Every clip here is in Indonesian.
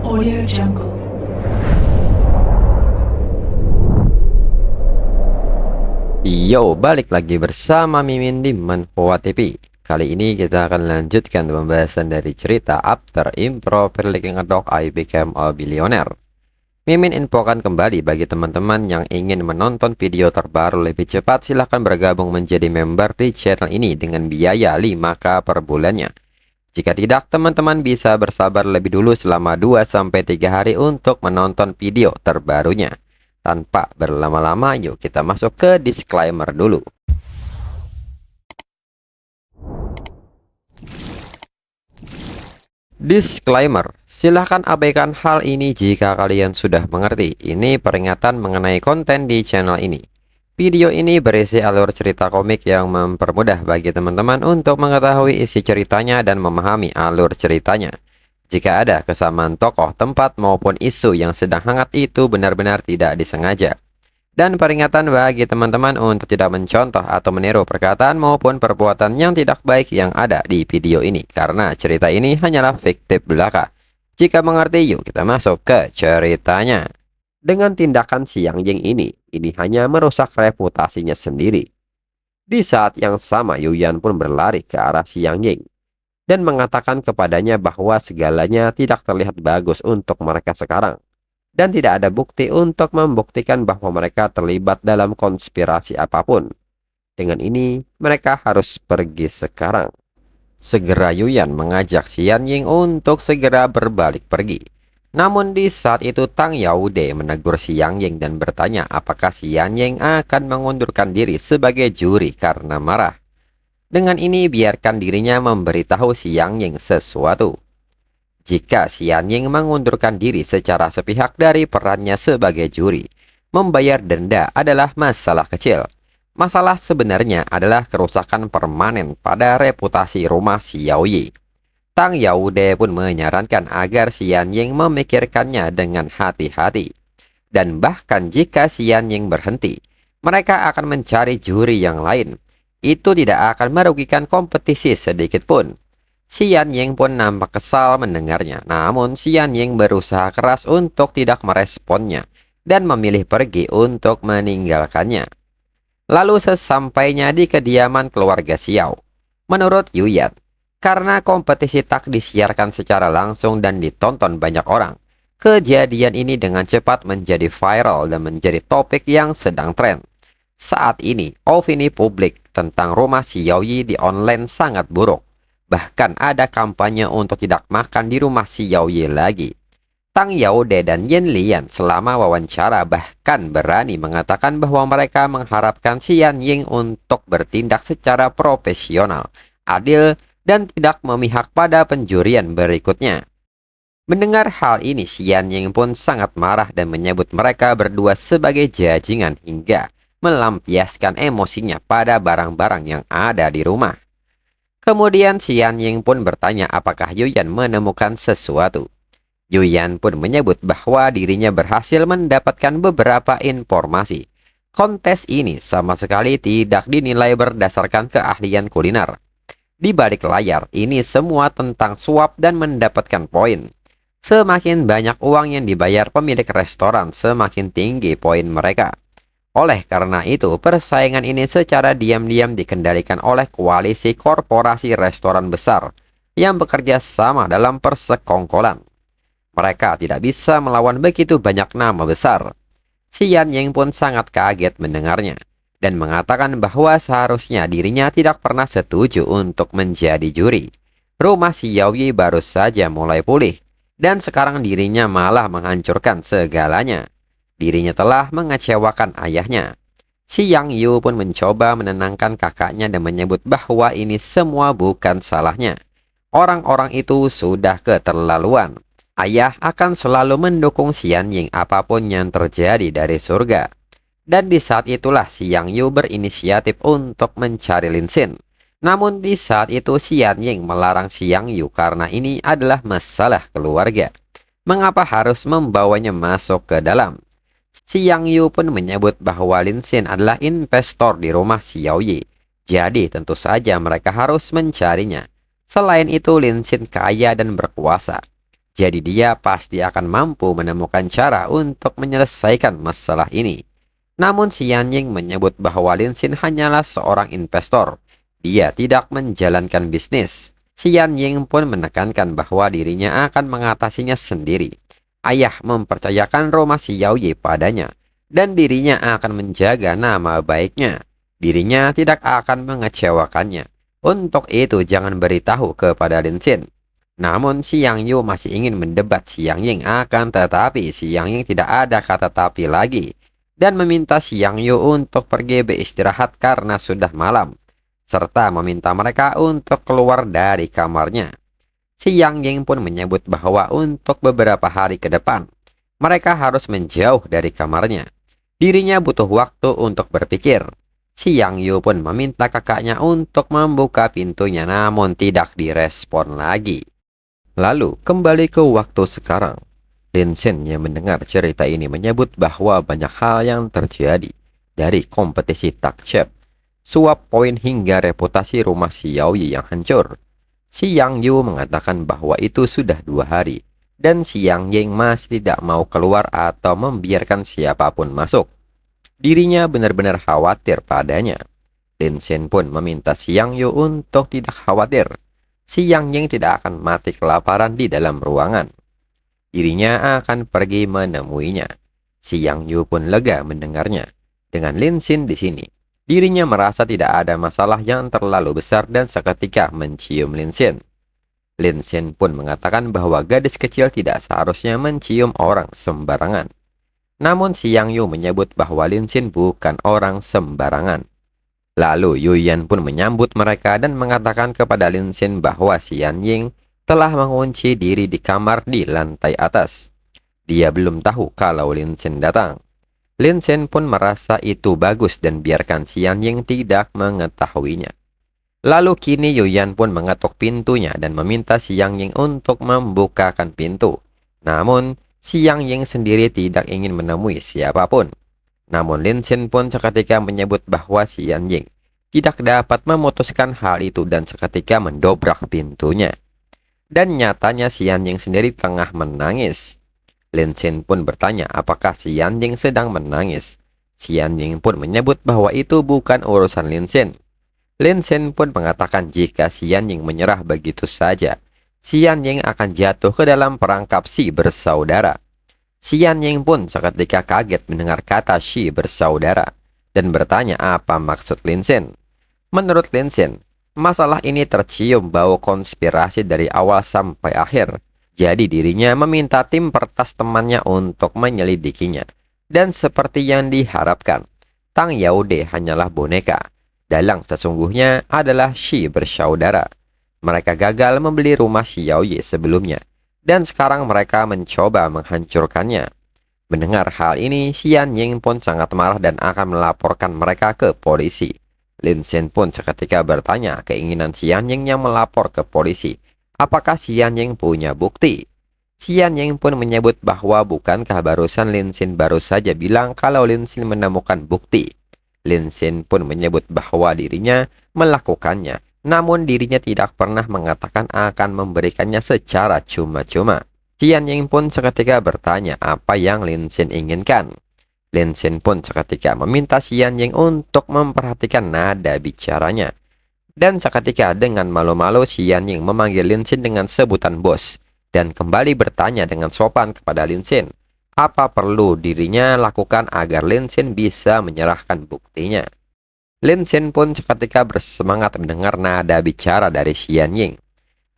Audio Jungle. Yo, balik lagi bersama Mimin di Manhwa TV. Kali ini kita akan lanjutkan pembahasan dari cerita After Improper Leaking a Dog, I Became a Billionaire. Mimin infokan kembali bagi teman-teman yang ingin menonton video terbaru lebih cepat, silahkan bergabung menjadi member di channel ini dengan biaya 5k per bulannya. Jika tidak, teman-teman bisa bersabar lebih dulu selama 2-3 hari untuk menonton video terbarunya. Tanpa berlama-lama, yuk kita masuk ke disclaimer dulu. Disclaimer, silahkan abaikan hal ini jika kalian sudah mengerti. Ini peringatan mengenai konten di channel ini. Video ini berisi alur cerita komik yang mempermudah bagi teman-teman untuk mengetahui isi ceritanya dan memahami alur ceritanya. Jika ada kesamaan tokoh, tempat, maupun isu yang sedang hangat, itu benar-benar tidak disengaja. Dan peringatan bagi teman-teman untuk tidak mencontoh atau meniru perkataan maupun perbuatan yang tidak baik yang ada di video ini, karena cerita ini hanyalah fiktif belaka. Jika mengerti, yuk kita masuk ke ceritanya. Dengan tindakan si Yang Ying ini hanya merusak reputasinya sendiri. Di saat yang sama, Yuyan pun berlari ke arah si Yang Ying dan mengatakan kepadanya bahwa segalanya tidak terlihat bagus untuk mereka sekarang, dan tidak ada bukti untuk membuktikan bahwa mereka terlibat dalam konspirasi apapun. Dengan ini, mereka harus pergi sekarang. Segera Yuyan mengajak si Yan Ying untuk segera berbalik pergi. Namun di saat itu Tang Yaude menegur si Yang Ying dan bertanya apakah si Yan Ying akan mengundurkan diri sebagai juri karena marah. Dengan ini biarkan dirinya memberitahu si Yang Ying sesuatu. Jika si Yan Ying mengundurkan diri secara sepihak dari perannya sebagai juri, membayar denda adalah masalah kecil. Masalah sebenarnya adalah kerusakan permanen pada reputasi rumah si Yaoyi. Tang Yaude pun menyarankan agar si Yan Ying memikirkannya dengan hati-hati. Dan bahkan jika si Yan Ying berhenti, mereka akan mencari juri yang lain. Itu tidak akan merugikan kompetisi sedikit pun. Si Yan Ying pun nampak kesal mendengarnya. Namun si Yan Ying berusaha keras untuk tidak meresponnya dan memilih pergi untuk meninggalkannya. Lalu sesampainya di kediaman keluarga Xiao, menurut Yuyan, karena kompetisi tak disiarkan secara langsung dan ditonton banyak orang, kejadian ini dengan cepat menjadi viral dan menjadi topik yang sedang tren. Saat ini, opini publik tentang rumah si Yaoyi di online sangat buruk. Bahkan ada kampanye untuk tidak makan di rumah si Yaoyi lagi. Tang Yaude dan Yen Lian selama wawancara bahkan berani mengatakan bahwa mereka mengharapkan si Yan Ying untuk bertindak secara profesional, adil, dan tidak memihak pada penjurian berikutnya. Mendengar hal ini, si Yan Ying pun sangat marah dan menyebut mereka berdua sebagai jajingan hingga melampiaskan emosinya pada barang-barang yang ada di rumah. Kemudian si Yan Ying pun bertanya apakah Yuyan menemukan sesuatu. Yuyan pun menyebut bahwa dirinya berhasil mendapatkan beberapa informasi. Kontes ini sama sekali tidak dinilai berdasarkan keahlian kuliner. Di balik layar, ini semua tentang suap dan mendapatkan poin. Semakin banyak uang yang dibayar pemilik restoran, semakin tinggi poin mereka. Oleh karena itu, persaingan ini secara diam-diam dikendalikan oleh koalisi korporasi restoran besar yang bekerja sama dalam persekongkolan. Mereka tidak bisa melawan begitu banyak nama besar. Si Yan Ying pun sangat kaget mendengarnya dan mengatakan bahwa seharusnya dirinya tidak pernah setuju untuk menjadi juri. Rumah si Yaoyi baru saja mulai pulih, dan sekarang dirinya malah menghancurkan segalanya. Dirinya telah mengecewakan ayahnya. Si Yang Yu pun mencoba menenangkan kakaknya dan menyebut bahwa ini semua bukan salahnya. Orang-orang itu sudah keterlaluan. Ayah akan selalu mendukung si Yan Ying apapun yang terjadi dari surga. Dan di saat itulah si Yang Yu berinisiatif untuk mencari Lin Xin. Namun di saat itu si Yan Ying melarang si Yang Yu karena ini adalah masalah keluarga. Mengapa harus membawanya masuk ke dalam? Si Yang Yu pun menyebut bahwa Lin Xin adalah investor di rumah si Yaoyi. Jadi tentu saja mereka harus mencarinya. Selain itu Lin Xin kaya dan berkuasa. Jadi dia pasti akan mampu menemukan cara untuk menyelesaikan masalah ini. Namun si Yanying menyebut bahwa Lin Xin hanyalah seorang investor. Dia tidak menjalankan bisnis. Si Yanying pun menekankan bahwa dirinya akan mengatasinya sendiri. Ayah mempercayakan rumah si Yaoye padanya, dan dirinya akan menjaga nama baiknya. Dirinya tidak akan mengecewakannya. Untuk itu jangan beritahu kepada Lin Xin. Namun si Yang Yu masih ingin mendebat si Yang Ying, akan tetapi si Yang Ying tidak ada kata tapi lagi dan meminta si Yang Yu untuk pergi beristirahat karena sudah malam, serta meminta mereka untuk keluar dari kamarnya. Si Yang Ying pun menyebut bahwa untuk beberapa hari ke depan mereka harus menjauh dari kamarnya. Dirinya butuh waktu untuk berpikir. Si Yang Yu pun meminta kakaknya untuk membuka pintunya, namun tidak direspon lagi. Lalu kembali ke waktu sekarang. Lin Xin yang mendengar cerita ini menyebut bahwa banyak hal yang terjadi, dari kompetisi takcep, suap poin hingga reputasi rumah si Yaoyi yang hancur. Si Yang Yu mengatakan bahwa itu sudah 2 hari, dan si Yang Ying masih tidak mau keluar atau membiarkan siapapun masuk. Dirinya benar-benar khawatir padanya. Lin Xin pun meminta si Yang Yu untuk tidak khawatir. Si Yang Ying tidak akan mati kelaparan di dalam ruangan. Dirinya akan pergi menemuinya. Si Yang Yu pun lega mendengarnya. Dengan Lin Xin di sini, dirinya merasa tidak ada masalah yang terlalu besar dan seketika mencium Lin Xin. Lin Xin pun mengatakan bahwa gadis kecil tidak seharusnya mencium orang sembarangan. Namun si Yang Yu menyebut bahwa Lin Xin bukan orang sembarangan. Lalu Yuyan pun menyambut mereka dan mengatakan kepada Lin Xin bahwa si Yan Ying telah mengunci diri di kamar di lantai atas. Dia belum tahu kalau Lin Xin datang. Lin Xin pun merasa itu bagus dan biarkan si Yan Ying tidak mengetahuinya. Lalu kini Yuyan pun mengetuk pintunya dan meminta si Yang Ying untuk membukakan pintu. Namun si Yang Ying sendiri tidak ingin menemui siapapun. Namun Lin Xin pun seketika menyebut bahwa si Yan Ying tidak dapat memutuskan hal itu dan seketika mendobrak pintunya. Dan nyatanya si Yan Ying sendiri tengah menangis. Lin Xin pun bertanya apakah si Yan Ying sedang menangis. Si Yan Ying pun menyebut bahwa itu bukan urusan Lin Xin. Lin Xin pun mengatakan jika si Yan Ying menyerah begitu saja, si Yan Ying akan jatuh ke dalam perangkap si bersaudara. Si Yan Ying pun seketika kaget mendengar kata si bersaudara dan bertanya apa maksud Lin Xin. Menurut Lin Xin, masalah ini tercium bau konspirasi dari awal sampai akhir. Jadi dirinya meminta tim pertas temannya untuk menyelidikinya. Dan seperti yang diharapkan, Tang Yaude hanyalah boneka. Dalang sesungguhnya adalah si bersaudara. Mereka gagal membeli rumah si Yaoye sebelumnya. Dan sekarang mereka mencoba menghancurkannya. Mendengar hal ini, si Yan Ying pun sangat marah dan akan melaporkan mereka ke polisi. Lin Xin pun seketika bertanya keinginan si Yan Ying yang melapor ke polisi. Apakah si Yan Ying punya bukti? Si Yan Ying pun menyebut bahwa bukankah barusan Lin Xin baru saja bilang kalau Lin Xin menemukan bukti. Lin Xin pun menyebut bahwa dirinya melakukannya. Namun dirinya tidak pernah mengatakan akan memberikannya secara cuma-cuma. Si Yan Ying pun seketika bertanya apa yang Lin Xin inginkan. Lin Xin pun seketika meminta si Yan Ying untuk memperhatikan nada bicaranya. Dan seketika dengan malu-malu si Yan Ying memanggil Lin Xin dengan sebutan bos. Dan kembali bertanya dengan sopan kepada Lin Xin. Apa perlu dirinya lakukan agar Lin Xin bisa menyerahkan buktinya. Lin Xin pun seketika bersemangat mendengar nada bicara dari si Yan Ying.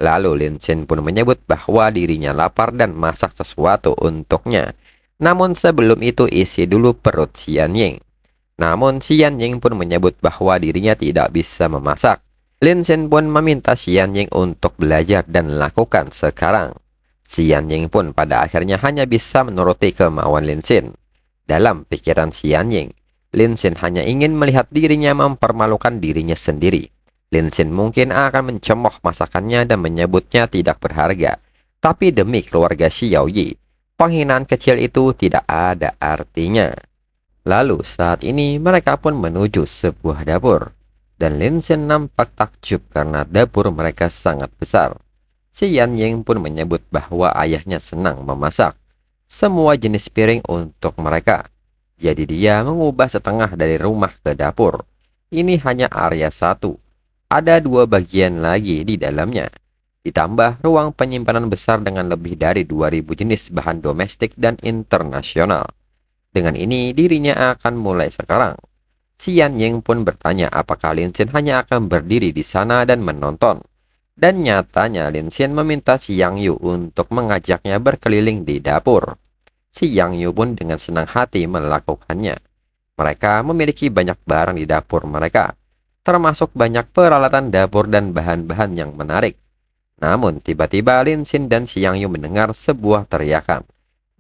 Lalu Lin Xin pun menyebut bahwa dirinya lapar dan masak sesuatu untuknya. Namun sebelum itu isi dulu perut si Yan Ying. Namun si Yan Ying pun menyebut bahwa dirinya tidak bisa memasak. Lin Xin pun meminta si Yan Ying untuk belajar dan lakukan sekarang. Si Yan Ying pun pada akhirnya hanya bisa menuruti kemauan Lin Xin. Dalam pikiran si Yan Ying, Lin Xin hanya ingin melihat dirinya mempermalukan dirinya sendiri. Lin Xin mungkin akan mencemooh masakannya dan menyebutnya tidak berharga. Tapi demi keluarga si Yaoyi, penghinaan kecil itu tidak ada artinya. Lalu saat ini mereka pun menuju sebuah dapur. Dan Lin Xin nampak takjub karena dapur mereka sangat besar. Si Yanying pun menyebut bahwa ayahnya senang memasak semua jenis piring untuk mereka. Jadi dia mengubah setengah dari rumah ke dapur. Ini hanya area satu. Ada dua bagian lagi di dalamnya. Ditambah ruang penyimpanan besar dengan lebih dari 2000 jenis bahan domestik dan internasional. Dengan ini dirinya akan mulai sekarang. Si Yanying pun bertanya apakah Lin Xin hanya akan berdiri di sana dan menonton. Dan nyatanya Lin Xin meminta si Yang Yu untuk mengajaknya berkeliling di dapur. Si Yang Yu pun dengan senang hati melakukannya. Mereka memiliki banyak barang di dapur mereka, termasuk banyak peralatan dapur dan bahan-bahan yang menarik. Namun tiba-tiba Lin Xin dan si Yang Yu mendengar sebuah teriakan.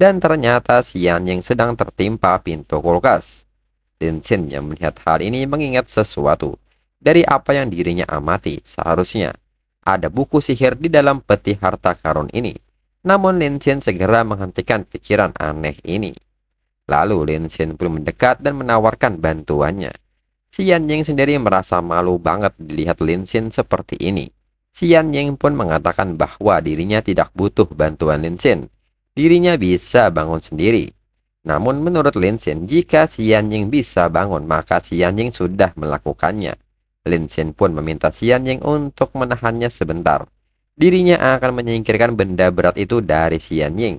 Dan ternyata si Yanying sedang tertimpa pintu kulkas. Lin Xin yang melihat hal ini mengingat sesuatu dari apa yang dirinya amati. Seharusnya ada buku sihir di dalam peti harta karun ini. Namun Lin Xin segera menghentikan pikiran aneh ini. Lalu Lin Xin pun mendekat dan menawarkan bantuannya. Si Yanying sendiri merasa malu banget dilihat Lin Xin seperti ini. Si Yanying pun mengatakan bahwa dirinya tidak butuh bantuan Lin Xin. Dirinya bisa bangun sendiri. Namun menurut Lin Xin, jika si Yanying bisa bangun, maka si Yanying sudah melakukannya. Lin Xin pun meminta si Yanying untuk menahannya sebentar. Dirinya akan menyingkirkan benda berat itu dari si Yanying.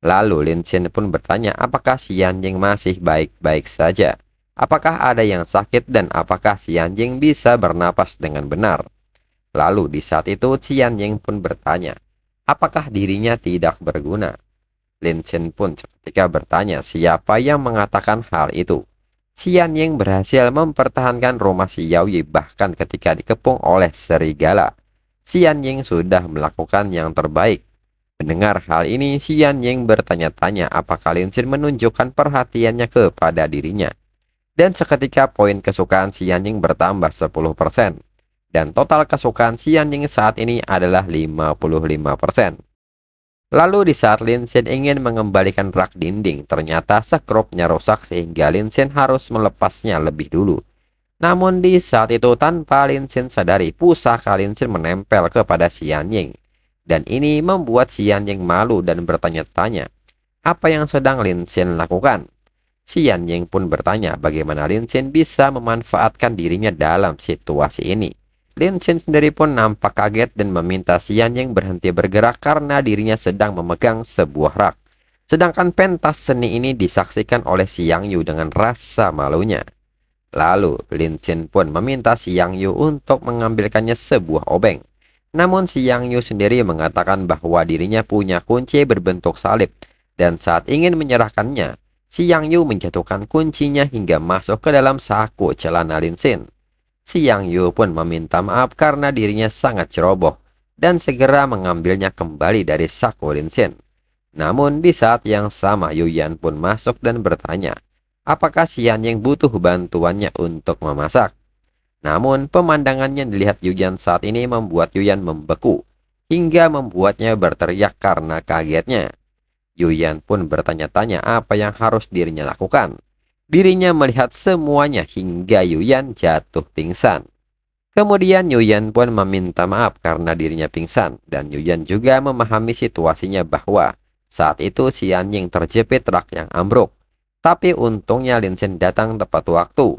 Lalu Lin Xin pun bertanya apakah si Yanying masih baik-baik saja. Apakah ada yang sakit dan apakah si Yanying bisa bernapas dengan benar. Lalu di saat itu si Yanying pun bertanya, apakah dirinya tidak berguna? Lin Xin pun seketika bertanya siapa yang mengatakan hal itu. Si Yanying berhasil mempertahankan rumah si Yaoyi bahkan ketika dikepung oleh serigala. Si Yanying sudah melakukan yang terbaik. Mendengar hal ini, si Yanying bertanya-tanya apakah Lin Xin menunjukkan perhatiannya kepada dirinya. Dan seketika poin kesukaan si Yanying bertambah 10%. Dan total kesukaan si Yanying saat ini adalah 55%. Lalu di saat Lin Xin ingin mengembalikan rak dinding, ternyata sekrupnya rusak sehingga Lin Xin harus melepasnya lebih dulu. Namun di saat itu tanpa Lin Xin sadari, pusaka Lin Xin menempel kepada si Yanying. Dan ini membuat si Yanying malu dan bertanya-tanya, apa yang sedang Lin Xin lakukan? Si Yanying pun bertanya bagaimana Lin Xin bisa memanfaatkan dirinya dalam situasi ini. Lin Xin sendiri pun nampak kaget dan meminta si Yanying berhenti bergerak karena dirinya sedang memegang sebuah rak. Sedangkan pentas seni ini disaksikan oleh si Yang Yu dengan rasa malunya. Lalu Lin Xin pun meminta si Yang Yu untuk mengambilkannya sebuah obeng. Namun si Yang Yu sendiri mengatakan bahwa dirinya punya kunci berbentuk salib. Dan saat ingin menyerahkannya, si Yang Yu menjatuhkan kuncinya hingga masuk ke dalam saku celana Lin Xin. Si Yang Yu pun meminta maaf karena dirinya sangat ceroboh dan segera mengambilnya kembali dari saku Lin Xin. Namun di saat yang sama Yu Yan pun masuk dan bertanya, apakah si Yanying butuh bantuannya untuk memasak? Namun pemandangannya dilihat Yu Yan saat ini membuat Yu Yan membeku hingga membuatnya berteriak karena kagetnya. Yu Yan pun bertanya-tanya apa yang harus dirinya lakukan. Dirinya melihat semuanya hingga Yu Yan jatuh pingsan. Kemudian Yu Yan pun meminta maaf karena dirinya pingsan. Dan Yu Yan juga memahami situasinya bahwa saat itu si Yanying terjepit rak yang ambruk. Tapi untungnya Lin Xin datang tepat waktu.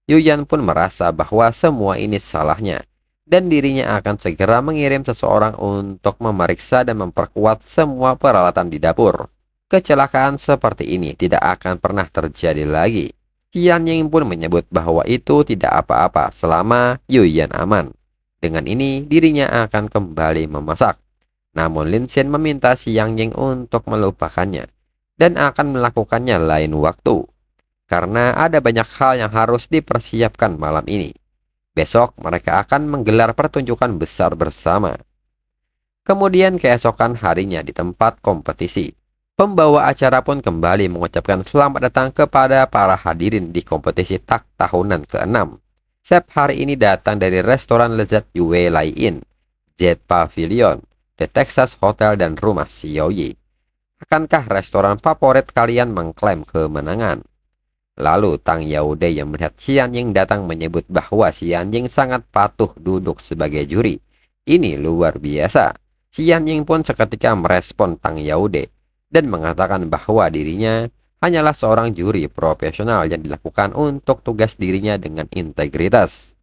Yu Yan pun merasa bahwa semua ini salahnya. Dan dirinya akan segera mengirim seseorang untuk memeriksa dan memperkuat semua peralatan di dapur. Kecelakaan seperti ini tidak akan pernah terjadi lagi. Yanying pun menyebut bahwa itu tidak apa-apa selama Yu Yan aman. Dengan ini dirinya akan kembali memasak. Namun Lin Xin meminta si Yanying untuk melupakannya dan akan melakukannya lain waktu. Karena ada banyak hal yang harus dipersiapkan malam ini. Besok mereka akan menggelar pertunjukan besar bersama. Kemudian keesokan harinya di tempat kompetisi. Pembawa acara pun kembali mengucapkan selamat datang kepada para hadirin di kompetisi tak tahunan ke-6. Chef hari ini datang dari restoran lezat Yue Lai Inn, Jet Pavilion, The Texas Hotel dan rumah si Yaoyi. Akankah restoran favorit kalian mengklaim kemenangan? Lalu Tang Yaude yang melihat si Yanying datang menyebut bahwa si Yanying sangat patuh duduk sebagai juri. Ini luar biasa. Xian Ying pun seketika merespon Tang Yaude dan mengatakan bahwa dirinya hanyalah seorang juri profesional yang dilakukan untuk tugas dirinya dengan integritas.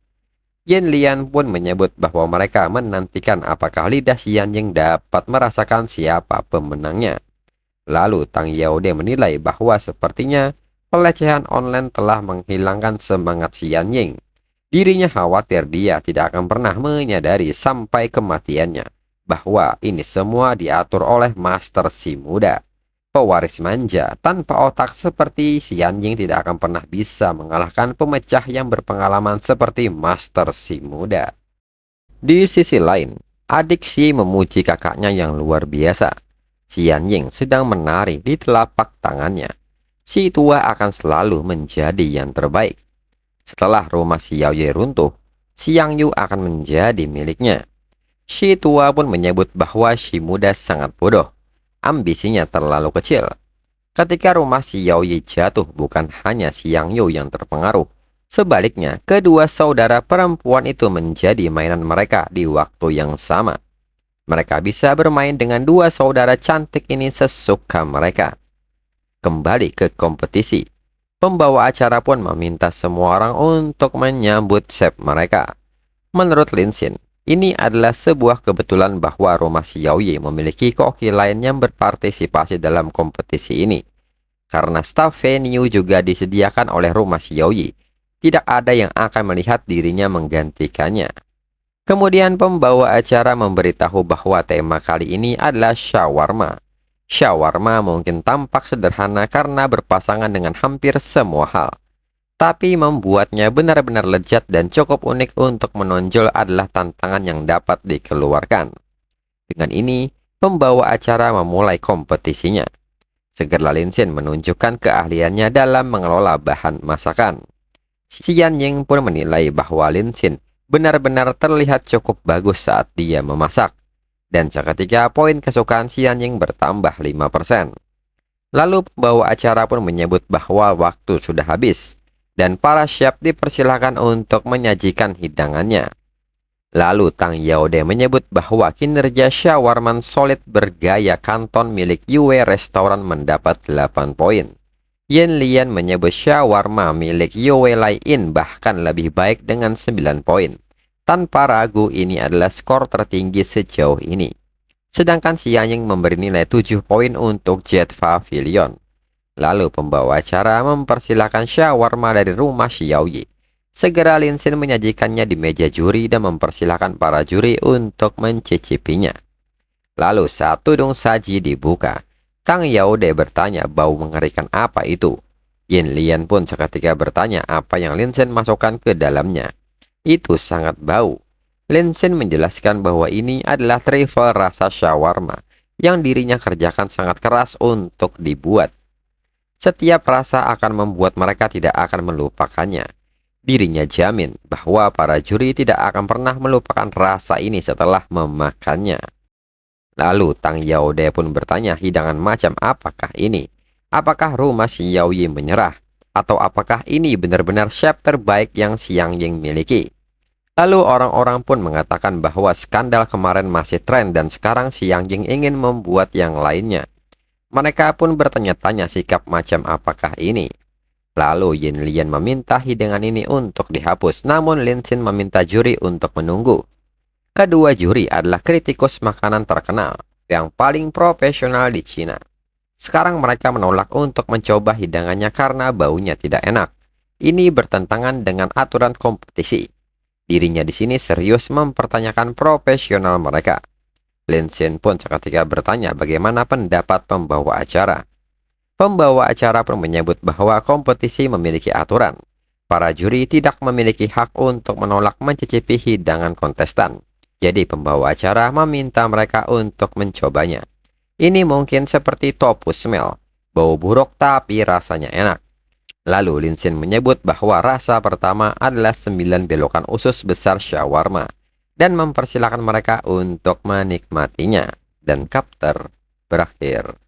Yen Lian pun menyebut bahwa mereka menantikan apakah lidah Xian Ying dapat merasakan siapa pemenangnya. Lalu Tang Yaude menilai bahwa sepertinya pelecehan online telah menghilangkan semangat Xian Ying. Dirinya khawatir dia tidak akan pernah menyadari sampai kematiannya bahwa ini semua diatur oleh Master Si Muda. Pewaris manja tanpa otak seperti Xian Ying tidak akan pernah bisa mengalahkan pemecah yang berpengalaman seperti Master Si Muda. Di sisi lain, adik Si memuji kakaknya yang luar biasa. Xian Ying sedang menari di telapak tangannya. Si tua akan selalu menjadi yang terbaik. Setelah rumah Xiao Ye runtuh, Xiang Yu akan menjadi miliknya. Si tua pun menyebut bahwa si muda sangat bodoh. Ambisinya terlalu kecil. Ketika rumah Xiao Ye jatuh, bukan hanya Xiang Yu yang terpengaruh. Sebaliknya, kedua saudara perempuan itu menjadi mainan mereka di waktu yang sama. Mereka bisa bermain dengan dua saudara cantik ini sesuka mereka. Kembali ke kompetisi. Pembawa acara pun meminta semua orang untuk menyambut chef mereka. Menurut Lin Xin, ini adalah sebuah kebetulan bahwa rumah Xiao Ye memiliki koki lain yang berpartisipasi dalam kompetisi ini. Karena staf venue juga disediakan oleh rumah Xiao Ye, tidak ada yang akan melihat dirinya menggantikannya. Kemudian pembawa acara memberitahu bahwa tema kali ini adalah shawarma. Shawarma mungkin tampak sederhana karena berpasangan dengan hampir semua hal. Tapi membuatnya benar-benar lezat dan cukup unik untuk menonjol adalah tantangan yang dapat dikeluarkan. Dengan ini, pembawa acara memulai kompetisinya. Segera Lin Xin menunjukkan keahliannya dalam mengelola bahan masakan. Xian Ying pun menilai bahwa Lin Xin benar-benar terlihat cukup bagus saat dia memasak. Dan seketika poin kesukaan Xian Ying bertambah 5%. Lalu pembawa acara pun menyebut bahwa waktu sudah habis dan para chef dipersilakan untuk menyajikan hidangannya. Lalu Tang Yaude menyebut bahwa kinerja shawarman solid bergaya kanton milik Yue Restoran mendapat 8 poin. Yen Lian menyebut shawarma milik Yue Lai In bahkan lebih baik dengan 9 poin. Tanpa ragu ini adalah skor tertinggi sejauh ini. Sedangkan Xian Ying memberi nilai 7 poin untuk Jet Pavilion. Lalu pembawa acara mempersilahkan shawarma dari rumah Xiao Ye. Segera Lin Xin menyajikannya di meja juri dan mempersilahkan para juri untuk mencicipinya. Lalu saat tudung saji dibuka, Tang Yaude bertanya bau mengerikan apa itu. Yin Lian pun seketika bertanya apa yang Lin Xin masukkan ke dalamnya. Itu sangat bau. Lin Xin menjelaskan bahwa ini adalah trifle rasa shawarma yang dirinya kerjakan sangat keras untuk dibuat. Setiap rasa akan membuat mereka tidak akan melupakannya. Dirinya jamin bahwa para juri tidak akan pernah melupakan rasa ini setelah memakannya. Lalu Tang Yaude pun bertanya hidangan macam apakah ini? Apakah rumah Xiao Ye menyerah? Atau apakah ini benar-benar chef terbaik yang Xiang Ying miliki? Lalu orang-orang pun mengatakan bahwa skandal kemarin masih tren dan sekarang Xiang Ying ingin membuat yang lainnya. Mereka pun bertanya-tanya sikap macam apakah ini. Lalu Yin Lian meminta hidangan ini untuk dihapus, namun Lin Xin meminta juri untuk menunggu. Kedua juri adalah kritikus makanan terkenal yang paling profesional di Cina. Sekarang mereka menolak untuk mencoba hidangannya karena baunya tidak enak. Ini bertentangan dengan aturan kompetisi. Dirinya di sini serius mempertanyakan profesional mereka. Lin Xin pun seketika bertanya bagaimana pendapat pembawa acara. Pembawa acara pun menyebut bahwa kompetisi memiliki aturan. Para juri tidak memiliki hak untuk menolak mencicipi hidangan kontestan. Jadi pembawa acara meminta mereka untuk mencobanya. Ini mungkin seperti tofu smell, bau buruk tapi rasanya enak. Lalu Lin Xin menyebut bahwa rasa pertama adalah 9 belokan usus besar shawarma dan mempersilahkan mereka untuk menikmatinya. Dan chapter berakhir.